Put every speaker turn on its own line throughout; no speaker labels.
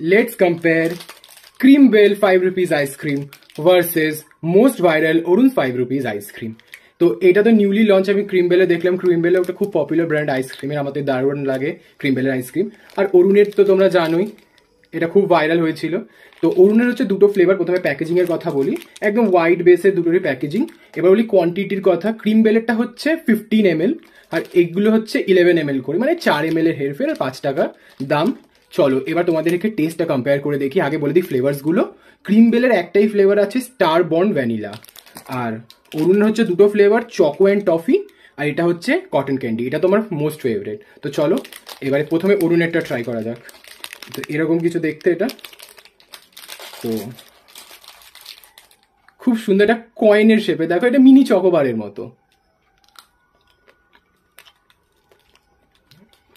Let's compare Cream Bell 5 rupees ice cream versus most viral Orun 5 rupees ice cream. তো এটা তো newly launch আমি cream বেলে দেখলাম ক্রিম বেলে ওটা খুব পপুলার ব্র্যান্ড আইসক্রিমের আমাদের দারুণ লাগে ক্রিম বেলের আইসক্রিম আর অরুণের তো তোমরা জানোই এটা খুব ভাইরাল হয়েছিল তো অরুণের হচ্ছে দুটো ফ্লেভার প্রথমে প্যাকেজিং এর কথা বলি একদম হোয়াইট বেসের দুটোরই প্যাকেজিং এবার বলি কোয়ান্টিটির কথা ক্রিম বেলেরটা হচ্ছে 15 ml আর এগুলো হচ্ছে 11 ml করে মানে 4 ml এর হেরফের আর 5 টাকা দাম চলো এবার তোমাদেরকে টেস্টটা কম্পেয়ার করে দেখি আগে বলে দিই ফ্লেভারসগুলো ক্রিম বেলের একটাই ফ্লেভার আছে স্টার বন্ড ভ্যানিলা আর অরুণের হচ্ছে দুটো ফ্লেভার চকো অ্যান্ড টফি আর এটা হচ্ছে কটন ক্যান্ডি এটা তোমার মোস্ট ফেভারিট তো চলো এবারে প্রথমে অরুণেরটা ট্রাই করা যাক তো এরকম কিছু দেখতে এটা তো খুব সুন্দর একটা কয়েনের শেপে দেখো এটা মিনি চকোবারের মতো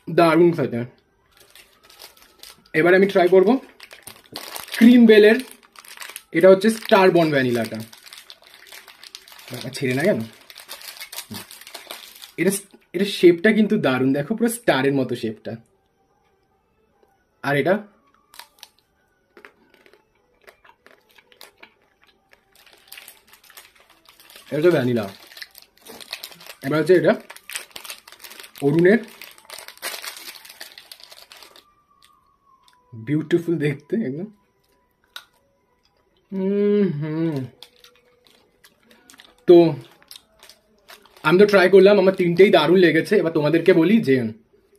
দারুণ খেতে এবার আমি ট্রাই করব ক্রিম বেলের এটা হচ্ছে স্টার বন্ড ভ্যানিলাটা ছেড়ে না কেন এটা এটা শেপটা কিন্তু দারুণ দেখো পুরো স্টারের মতো শেপটা আর এটা হচ্ছে ভ্যানিলা এবার হচ্ছে এটা অরুণের বিউটিফুল দেখতে একদম তো আমি তো ট্রাই করলাম আমার তিনটেই দারুণ লেগেছে এবার তোমাদেরকে বলি যে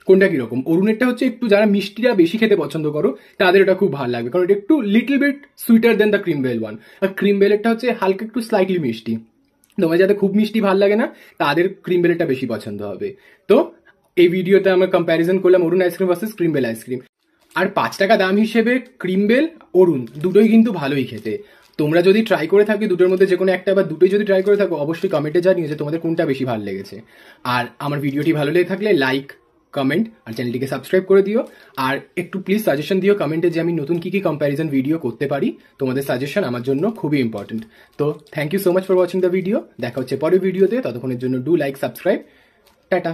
কোনটা কিরকম অরুণেরটা হচ্ছে একটু যারা মিষ্টিটা বেশি খেতে পছন্দ করো তাদের এটা খুব ভালো লাগবে কারণ এটা একটু little bit sweeter than the Cream Bell one আর ক্রিম বেলেরটা হচ্ছে হালকা একটু স্লাইটলি মিষ্টি তোমার যাদের খুব মিষ্টি ভালো লাগে না তাদের ক্রিম বেলেরটা বেশি পছন্দ হবে তো এই ভিডিওতে আমরা কম্প্যারিজন করলাম Arun ice cream versus Cream Bell ice cream আর 5 টাকা দাম হিসেবে ক্রিম বেল অরুণ দুটোই কিন্তু ভালোই খেতে তোমরা যদি ট্রাই করে থাকো দুটোর মধ্যে যে কোনো একটা বা দুটোই যদি ট্রাই করে থাকো অবশ্যই কমেন্টে জানিও যে তোমাদের কোনটা বেশি ভালো লেগেছে আর আমার ভিডিওটি ভালো লেগে থাকলে লাইক কমেন্ট আর চ্যানেলটিকে সাবস্ক্রাইব করে দিও আর একটু প্লিজ সাজেশন দিও কমেন্টে যে আমি নতুন কি কি কম্প্যারিজন ভিডিও করতে পারি তোমাদের সাজেশন আমার জন্য খুবই ইম্পর্টেন্ট তো thank you so much for watching the video দেখা হচ্ছে পরের ভিডিওতে ততক্ষণের জন্য ডু লাইক সাবস্ক্রাইব টাটা